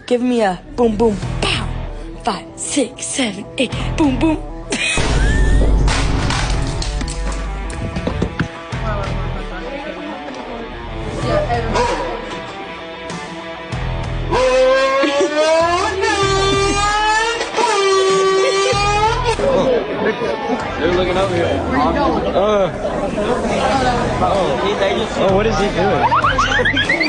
Give me a boom, boom, pow. 5, 6, 7, 8, boom, boom. They're looking over here. Oh, what is he doing?